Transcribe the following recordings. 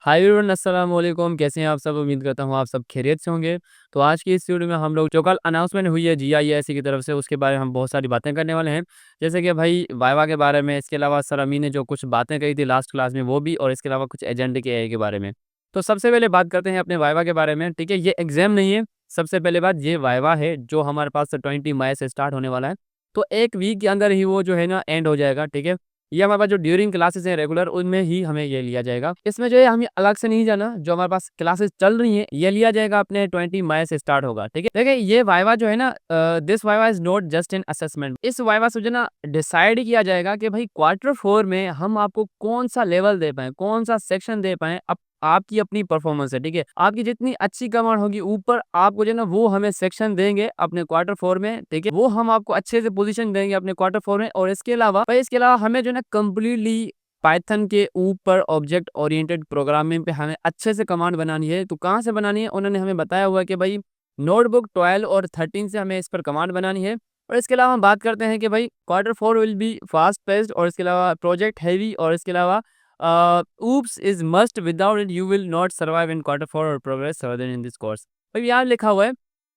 Hi everyone, अस्सलाम वालेकुम। कैसे हैं आप सब? उम्मीद करता हूँ आप सब खैरियत से होंगे। तो आज की इस वीडियो में हम लोग जो कल अनाउंसमेंट हुई है जीआईएससी की तरफ से, उसके बारे में हम बहुत सारी बातें करने वाले हैं। जैसे कि भाई वाइवा के बारे में, इसके अलावा सर अमी ने जो कुछ बातें कही थी लास्ट क्लास में वो भी, और इसके अलावा कुछ एजेंडे के एआई के बारे में। तो सबसे पहले बात करते हैं अपने वाइवा के बारे में। ठीक है, ये एग्जाम नहीं है। सबसे पहले बात, ये वाइवा है जो हमारे पास 20 मई से स्टार्ट होने वाला है। तो एक वीक के अंदर ही वो जो है ना एंड हो जाएगा। ठीक है, ये हमारे पास जो ड्यूरिंग क्लासेस हैं रेगुलर, उनमें ही हमें ये लिया जाएगा। इसमें जो है हमें अलग से नहीं जाना, जो हमारे पास क्लासेस चल रही हैं ये लिया जाएगा अपने 20 मई से स्टार्ट होगा। ठीक है, देखिए ये वाइवा जो है ना, this viva is not just an assessment. इस वाइवा से जो है ना डिसाइड किया जाएगा कि भाई Q4 में हम आपको कौन सा लेवल दे पाए, कौन सा सेक्शन दे पाए। अब आपकी अपनी परफॉर्मेंस है। ठीक है, आपकी जितनी अच्छी कमांड होगी ऊपर, आपको जो है ना वो हमें सेक्शन देंगे अपने Q4 में। ठीक है, वो हम आपको अच्छे से पोजीशन देंगे अपने Q4 में। और इसके अलावा भाई, इसके अलावा हमें जो है ना कम्प्लीटली पाइथन के ऊपर ऑब्जेक्ट ओरिएंटेड प्रोग्रामिंग पे हमें अच्छे से कमांड बनानी है। तो कहाँ से बनानी है, उन्होंने हमें बताया हुआ है कि भाई नोटबुक 12 और 13 से हमें इस पर कमांड बनानी है। और इसके अलावा हम बात करते हैं कि भाई Q4 will be fast paced, और इसके अलावा प्रोजेक्ट हैवी, और इसके अलावा oops is must, without it you will not survive in Q4 or progress further in this course। भाई यहाँ लिखा हुआ है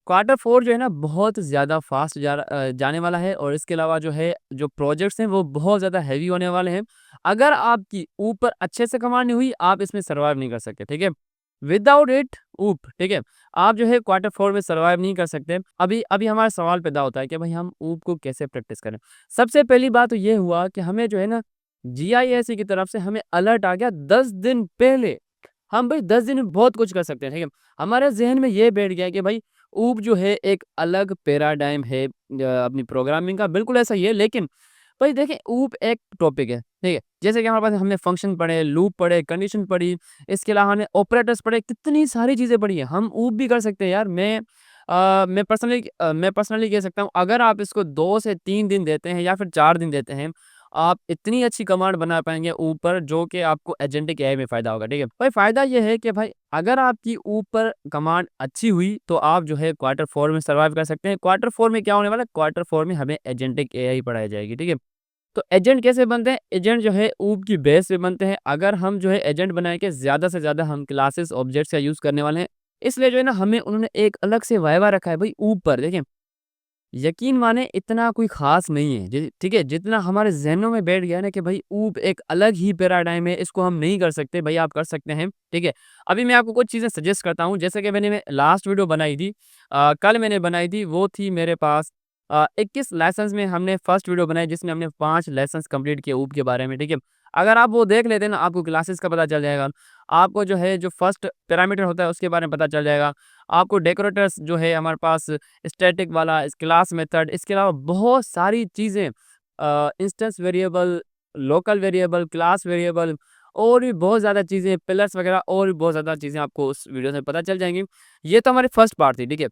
Q4 जो है ना बहुत ज़्यादा फास्ट जाने वाला है, और इसके अलावा जो है जो प्रोजेक्ट्स हैं वो बहुत ज़्यादा हैवी होने वाले हैं। अगर आपकी ऊपर अच्छे से कमांड नहीं हुई, आप इसमें सर्वाइव नहीं कर सकते। ठीक है, विदाउट इट ऊप, ठीक है, आप जो है Q4 में सर्वाइव नहीं कर सकते। अभी अभी हमारा सवाल पैदा होता है कि भाई हम ऊप को कैसे प्रैक्टिस करें। सबसे पहली बात तो ये हुआ कि हमें जो है ना जीआईएससी की तरफ से हमें अलर्ट आ गया 10 दिन पहले। हम भाई 10 दिन में बहुत कुछ कर सकते हैं। ठीक है, हमारे जहन में ये बैठ गया कि भाई ऊप जो है एक अलग पैराडाइम है अपनी प्रोग्रामिंग का, बिल्कुल ऐसा ही है। लेकिन भाई देखें, ऊप एक टॉपिक है। ठीक है, जैसे कि हमारे पास हमने फंक्शन पढ़े, लूप पढ़े, कंडीशन पढ़ी, इसके अलावा हमने ऑपरेटर्स पढ़े, कितनी सारी चीज़ें पढ़ी है। हम ऊप भी कर सकते हैं यार। मैं पर्सनली कह सकता हूँ, अगर आप इसको 2 से 3 दिन देते हैं या फिर 4 दिन देते हैं, आप इतनी अच्छी कमांड बना पाएंगे ऊपर, जो कि आपको एजेंटिक एआई में फ़ायदा होगा। ठीक है भाई, फ़ायदा ये है कि भाई अगर आपकी ऊपर कमांड अच्छी हुई तो आप जो है Q4 में सर्वाइव कर सकते हैं। Q4 में क्या होने वाला है, Q4 में हमें एजेंटिक एआई पढ़ाई जाएगी। ठीक है, तो एजेंट कैसे बनते हैं? एजेंट जो है ऊप की बेस पे बनते हैं। अगर हम जो है एजेंट बनाए के ज़्यादा से ज़्यादा हम क्लासेस ऑब्जेक्ट्स का यूज़ करने वाले हैं, इसलिए जो है ना हमें उन्होंने एक अलग से वाइवा रखा है भाई ऊप पर। देखिए, यकीन माने इतना कोई ख़ास नहीं है। ठीक है, जितना हमारे ज़हनों में बैठ गया है ना कि भाई ऊप एक अलग ही पैराडाइम है, इसको हम नहीं कर सकते। भाई आप कर सकते हैं। ठीक है, अभी मैं आपको कुछ चीज़ें सजेस्ट करता हूँ। जैसे कि मैं लास्ट वीडियो बनाई थी, कल मैंने बनाई थी, वो थी मेरे पास 21 लेसन्स में हमने फर्स्ट वीडियो बनाई, जिसमें हमने 5 लेसन्स कंप्लीट किए ऊप के बारे में। ठीक है, अगर आप वो देख लेते हैं ना, आपको क्लासेस का पता चल जाएगा। आपको जो है जो फर्स्ट पैरामीटर होता है उसके बारे में पता चल जाएगा। आपको डेकोरेटर्स जो है हमारे पास, स्टैटिक वाला, इस क्लास मेथड, इसके अलावा बहुत सारी चीज़ें, instance variable, local variable, class variable, और भी बहुत ज़्यादा चीज़ें, पिलर्स वगैरह, और भी बहुत ज़्यादा चीज़ें आपको उस वीडियो से पता चल जाएँगी। ये तो हमारी फर्स्ट पार्ट थी। ठीक है,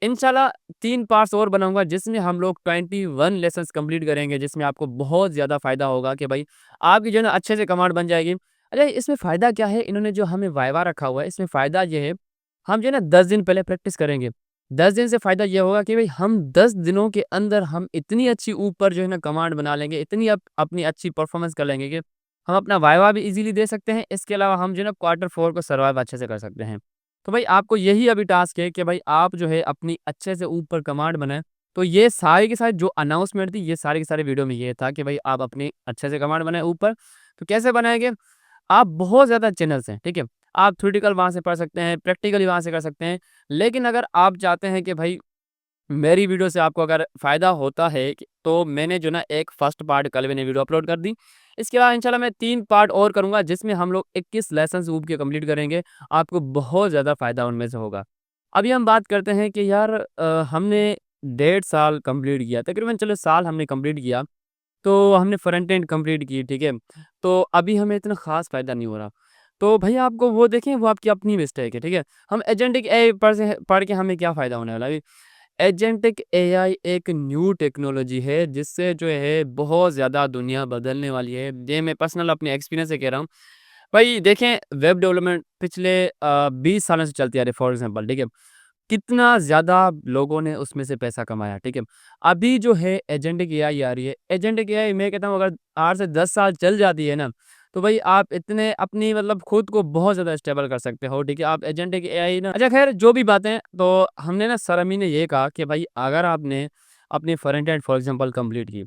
इंशाल्लाह 3 पार्ट्स और बनाऊँगा, जिसमें हम लोग 21 लेसन्स कंप्लीट करेंगे, जिसमें आपको बहुत ज़्यादा फ़ायदा होगा कि भाई आपकी जो है ना अच्छे से कमांड बन जाएगी। अच्छा, इसमें फ़ायदा क्या है? इन्होंने जो हमें वाइवा रखा हुआ है, इसमें फ़ायदा ये है, हम जो है ना 10 दिन पहले प्रैक्टिस करेंगे। 10 दिन से फ़ायदा ये होगा कि भाई हम 10 दिनों के अंदर हम इतनी अच्छी ऊपर जो है ना कमांड बना लेंगे, इतनी अपनी अच्छी परफ़ॉर्मेंस कर लेंगे कि हम अपना वाइवा भी ईज़िली दे सकते हैं। इसके अलावा हम जो है ना Q4 को सर्वाइव अच्छे से कर सकते हैं। तो भाई आपको यही अभी टास्क है कि भाई आप जो है अपनी अच्छे से ऊपर कमांड बनाएँ। तो ये सारी की सारी जो अनाउंसमेंट थी, ये सारे के सारे वीडियो में ये था कि भाई आप अपनी अच्छे से कमांड बनाएँ ऊपर। तो कैसे बनाएँगे? आप बहुत ज़्यादा चैनल्स हैं। ठीक है, आप थ्योरेटिकल वहाँ से पढ़ सकते हैं, प्रैक्टिकली वहाँ से कर सकते हैं। लेकिन अगर आप चाहते हैं कि भाई मेरी वीडियो से आपको अगर फ़ायदा होता है तो मैंने जो ना एक फ़र्स्ट पार्ट कल मैंने वीडियो अपलोड कर दी। इसके बाद इंशाल्लाह मैं 3 पार्ट और करूँगा, जिसमें हम लोग 21 लेसन्स ऊब के कंप्लीट करेंगे। आपको बहुत ज़्यादा फ़ायदा उनमें से होगा। अभी हम बात करते हैं कि यार हमने 1.5 साल कंप्लीट किया, तकरीबन चलो साल हमने कंप्लीट किया। तो हमने फ्रंट एंड कंप्लीट की। ठीक है, तो अभी हमें इतना ख़ास फ़ायदा नहीं हो रहा। तो भई आपको वो देखें, वो आपकी अपनी मिस्टेक है। ठीक है, हम एजेंटिक एआई पढ़ के हमें क्या फ़ायदा होने वाला है? एजेंटिक एआई एक न्यू टेक्नोलॉजी है, जिससे जो है बहुत ज़्यादा दुनिया बदलने वाली है। ये मैं पर्सनल अपने एक्सपीरियंस से कह रहा हूँ। भाई देखें, वेब डेवलपमेंट पिछले 20 सालों से चलती आ रही है फॉर एग्ज़ाम्पल। ठीक है, कितना ज़्यादा लोगों ने उसमें से पैसा कमाया। ठीक है, अभी जो है एजेंटिक एआई आ रही है। एजेंटिक एआई मैं कहता हूँ अगर 8 से 10 साल चल जाती है ना, तो भाई आप इतने अपनी मतलब खुद को बहुत ज़्यादा स्टेबल कर सकते हो, ठीक है? आप एजेंटिक एआई ना अच्छा ख़ैर जो भी बातें तो हमने ना सर अमी ने ये कहा कि भाई अगर आपने अपनी front end for example complete की,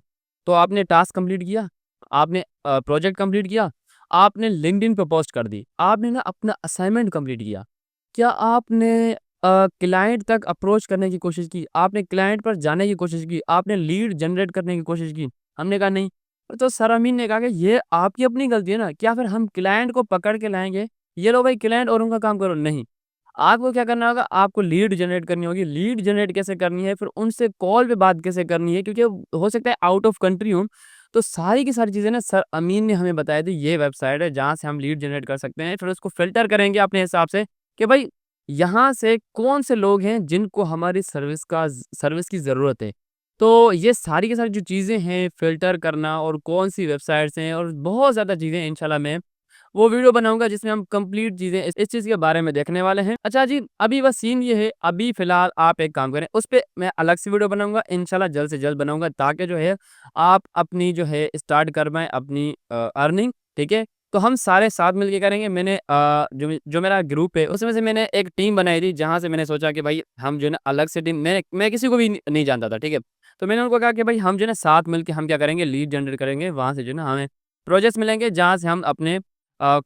तो आपने टास्क कंप्लीट किया, आपने प्रोजेक्ट कंप्लीट किया, आपने लिंक्डइन पे पोस्ट कर दी, आपने ना अपना असाइनमेंट कंप्लीट किया। क्या आपने क्लाइंट तक अप्रोच करने की कोशिश की? आपने क्लाइंट पर जाने की कोशिश की? आपने लीड जनरेट करने की कोशिश की? हमने कहा नहीं। तो सर अमीन ने कहा कि ये आपकी अपनी गलती है ना, क्या फिर हम क्लाइंट को पकड़ के लाएँगे, ये लो भाई क्लाइंट और उनका काम करो? नहीं। आपको क्या करना होगा, आपको लीड जनरेट करनी होगी। लीड जनरेट कैसे करनी है, फिर उनसे कॉल पे बात कैसे करनी है, क्योंकि हो सकता है आउट ऑफ कंट्री हो, तो सारी की सारी चीज़ें ना सर अमीन ने हमें बताई थी, ये वेबसाइट है जहाँ से हम लीड जनरेट कर सकते हैं। फिर उसको फ़िल्टर करेंगे अपने हिसाब से कि भाई यहाँ से कौन से लोग हैं जिनको हमारी सर्विस की ज़रूरत है। तो ये सारी की सारी जो चीज़ें हैं, फ़िल्टर करना और कौन-सी वेबसाइट्स हैं और बहुत ज़्यादा चीज़ें इंशाल्लाह मैं वो वीडियो बनाऊँगा जिसमें हम कंप्लीट चीज़ें इस चीज़ के बारे में देखने वाले हैं। अच्छा जी, अभी बस सीन ये है, अभी फ़िलहाल आप एक काम करें, उस पे मैं अलग से वीडियो बनाऊँगा, इंशाल्लाह जल्द से जल्द बनाऊँगा ताकि जो है आप अपनी जो है स्टार्ट कर पाएँ अपनी अर्निंग, ठीक है? तो हम सारे साथ मिल के करेंगे। मैंने जो मेरा ग्रुप है उसमें से मैंने एक टीम बनाई थी जहाँ से मैंने सोचा कि भाई हम जो है ना अलग से टीम मैं किसी को भी नहीं जानता था, ठीक है? तो मैंने उनको कहा कि भाई हम जो है ना साथ मिल के हम क्या करेंगे लीड जनरेट करेंगे, वहाँ से जो है ना हमें प्रोजेक्ट्स मिलेंगे जहाँ से हम अपने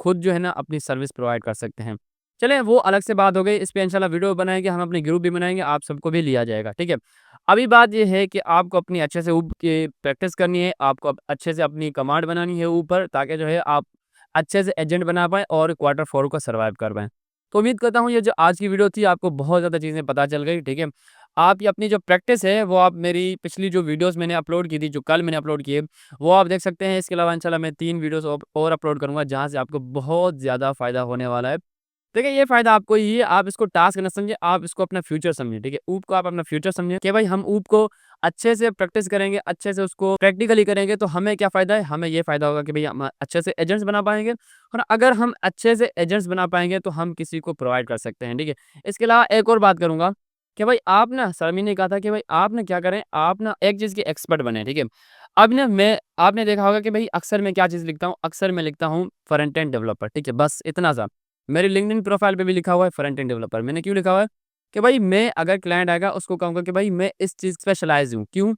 खुद जो है ना अपनी सर्विस प्रोवाइड कर सकते हैं। चलें वो अलग से बात हो गई, इस पे इंशाल्लाह वीडियो बनाएँगे, हम अपने ग्रुप भी बनाएँगे, आप सबको भी लिया जाएगा, ठीक है? अभी बात ये है कि आपको अपनी अच्छे से ऊप की प्रैक्टिस करनी है, आपको अच्छे से अपनी कमांड बनानी है ऊपर ताकि जो है आप अच्छे से एजेंट बना पाएँ और क्वार्टर 4 को सर्वाइव कर पाएँ। तो उम्मीद करता हूँ ये जो आज की वीडियो थी आपको बहुत ज़्यादा चीज़ें पता चल गई, ठीक है? आप ये अपनी जो प्रैक्टिस है वो आप मेरी पिछली जो वीडियोज़ मैंने अपलोड की थी, जो कल मैंने अपलोड किए वो आप देख सकते हैं। इसके अलावा इंशाल्लाह मैं 3 वीडियोज़ और अपलोड करूँगा जहाँ से आपको बहुत ज़्यादा फ़ायदा होने वाला है। देखिए, ये फ़ायदा आपको ये है, आप इसको टास्क ना समझिए, आप इसको अपना फ्यूचर समझिए, ठीक है? ऊप को आप अपना फ्यूचर समझिए कि भाई हम ऊप को अच्छे से प्रैक्टिस करेंगे, अच्छे से उसको प्रैक्टिकली करेंगे तो हमें क्या फ़ायदा है? हमें ये फ़ायदा होगा कि भई हम अच्छे से एजेंट्स बना पाएँगे और अगर हम अच्छे से एजेंट्स बना पाएँगे तो हम किसी को प्रोवाइड कर सकते हैं, ठीक है? इसके अलावा एक और बात करूँगा कि भाई आप ना सर ने कहा था कि भाई आप ना क्या करें, आप ना एक चीज़ के एक्सपर्ट बनें, ठीक है? अब ना मैं आपने देखा होगा कि भई अक्सर मैं क्या चीज़ लिखता हूँ, अक्सर मैं लिखता हूँ फ्रंट एंड डेवलपर, ठीक है? बस इतना सा। मेरी लिंक्डइन प्रोफाइल पे भी लिखा हुआ है फ्रंट एंड डेवलपर। मैंने क्यों लिखा हुआ है? कि भाई मैं अगर क्लाइंट आएगा उसको कहूँगा कि भाई मैं इस चीज़ स्पेशलाइज़ हूँ। क्यों?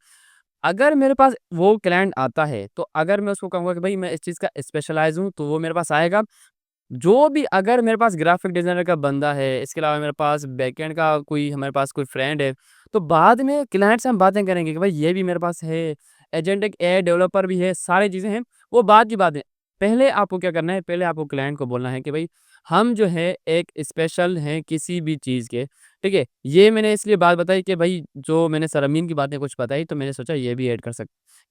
अगर मेरे पास वो क्लाइंट आता है, तो अगर मैं उसको कहूँगा कि भाई मैं इस चीज़ का स्पेशलाइज़ हूँ, तो वो मेरे पास आएगा। जो भी अगर मेरे पास ग्राफ़िक डिज़ाइनर का बंदा है, इसके अलावा मेरे पास बैकएंड का कोई हमारे पास कोई फ्रेंड है, तो बाद में क्लाइंट से हम बातें करेंगे कि भाई ये भी मेरे पास है, एजेंटिक एआई डेवलपर भी है, सारी चीज़ें हैं, वो बाद की बात है। पहले आपको क्या करना है, पहले आपको क्लाइंट को बोलना है कि भाई हम जो है एक स्पेशल हैं किसी भी चीज़ के, ठीक है? ये मैंने इसलिए बात बताई कि भाई जो मैंने सरमीन की बातें कुछ बताई, तो मैंने सोचा ये भी ऐड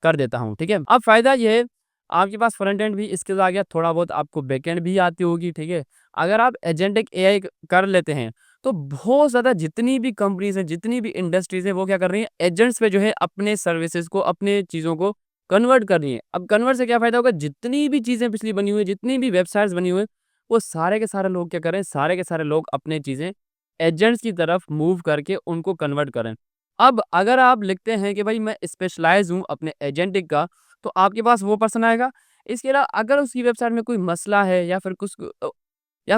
कर देता हूँ, ठीक है? अब फ़ायदा ये है आपके पास फ्रंट एंड भी स्किल्स आ गया, थोड़ा बहुत आपको बैकएंड भी आती होगी, ठीक है? अगर आप एजेंटिक एआई कर लेते हैं, तो बहुत ज़्यादा जितनी भी कंपनीज़ हैं, जितनी भी इंडस्ट्रीज़ हैं, वो क्या कर रही हैं, एजेंट्स पे जो है अपने सर्विसेज़ को, अपने चीज़ों को कन्वर्ट कर रही हैं। अब कन्वर्ट से क्या फ़ायदा होगा, जितनी भी चीज़ें पिछली बनी हुई हैं, जितनी भी वेबसाइट्स बनी हुई हैं, वो सारे के सारे लोग क्या कर रहे हैं, सारे के सारे लोग अपनी चीज़ें एजेंट्स की तरफ मूव करके उनको कन्वर्ट कर रहे हैं। अब अगर आप लिखते हैं कि भाई मैं स्पेशलाइज़ हूँ अपने एजेंटिक का, तो आपके पास वो पर्सन आएगा। इसके अलावा अगर उसकी वेबसाइट में कोई मसला है या फिर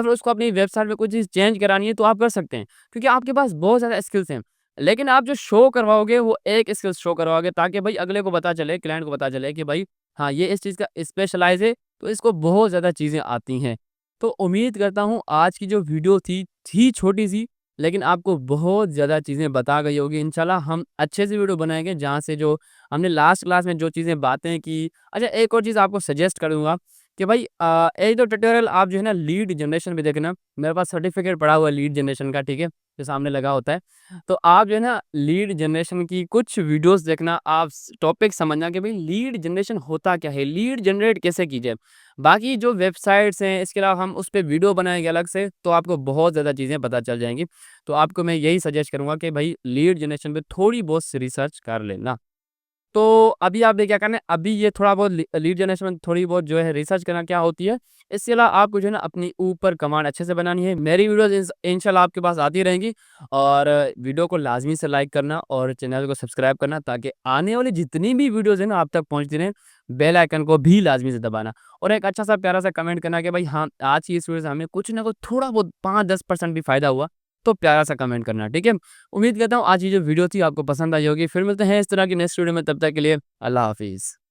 उसको अपनी वेबसाइट में कोई चीज़ चेंज करानी है तो आप कर सकते हैं, क्योंकि आपके पास बहुत ज़्यादा स्किल्स हैं। लेकिन आप जो शो करवाओगे वो एक स्किल्स शो करवाओगे ताकि भाई अगले को पता चले, क्लाइंट को पता चले कि भाई हाँ, ये इस चीज़ का स्पेशलाइज़ है, तो इसको बहुत ज़्यादा चीज़ें आती हैं। तो उम्मीद करता हूँ आज की जो वीडियो थी छोटी-सी, लेकिन आपको बहुत ज़्यादा चीज़ें बता गई होगी। इंशाल्लाह हम अच्छे से वीडियो बनाएँगे जहाँ से जो हमने लास्ट क्लास में जो चीज़ें बातें की। अच्छा, एक और चीज़ आपको सजेस्ट करूँगा कि भाई एक दो ट्यूटोरियल आप जो है ना लीड जनरेशन पे देखना। मेरे पास सर्टिफ़िकेट पड़ा हुआ है लीड जनरेशन का, ठीक है? जो सामने लगा होता है। तो आप जो है ना लीड जनरेशन की कुछ वीडियोज़ देखना, आप स टॉपिक समझना कि भाई लीड जनरेशन होता क्या है? लीड जनरेट कैसे की जाए? बाकी जो वेबसाइट्स हैं, इसके अलावा हम उस पे वीडियो बनाएँगे अलग से, तो आपको बहुत ज़्यादा चीज़ें पता चल जाएँगी। तो आपको मैं यही सजेस्ट करूँगा कि भाई लीड जनरेशन पे थोड़ी बहुत सी रिसर्च कर लेना। तो अभी आपने क्या करना है, अभी ये थोड़ा बहुत लीड जनरेशन में थोड़ी बहुत जो है रिसर्च करना क्या होती है। इसके अलावा आपको जो है ना अपनी ऊपर कमांड अच्छे से बनानी है। मेरी वीडियोज़ इंशाल्लाह आपके पास आती रहेंगी और वीडियो को लाज़मी से लाइक करना और चैनल को सब्सक्राइब करना ताकि आने वाली जितनी भी वीडियोज़ है ना आप तक पहुँचती रहें। बेल आइकन को भी लाज़मी से दबाना और एक अच्छा-सा प्यारा-सा कमेंट करना कि भाई हाँ, आज की इस वीडियो से हमें कुछ ना कुछ थोड़ा बहुत 5-10% भी फ़ायदा हुआ, तो प्यारा-सा कमेंट करना, ठीक है? उम्मीद करता हूँ आज की जो वीडियो थी आपको पसंद आई होगी। फिर मिलते हैं इस तरह की नेक्स्ट वीडियो में, तब तक के लिए अल्लाह हाफ़िज़।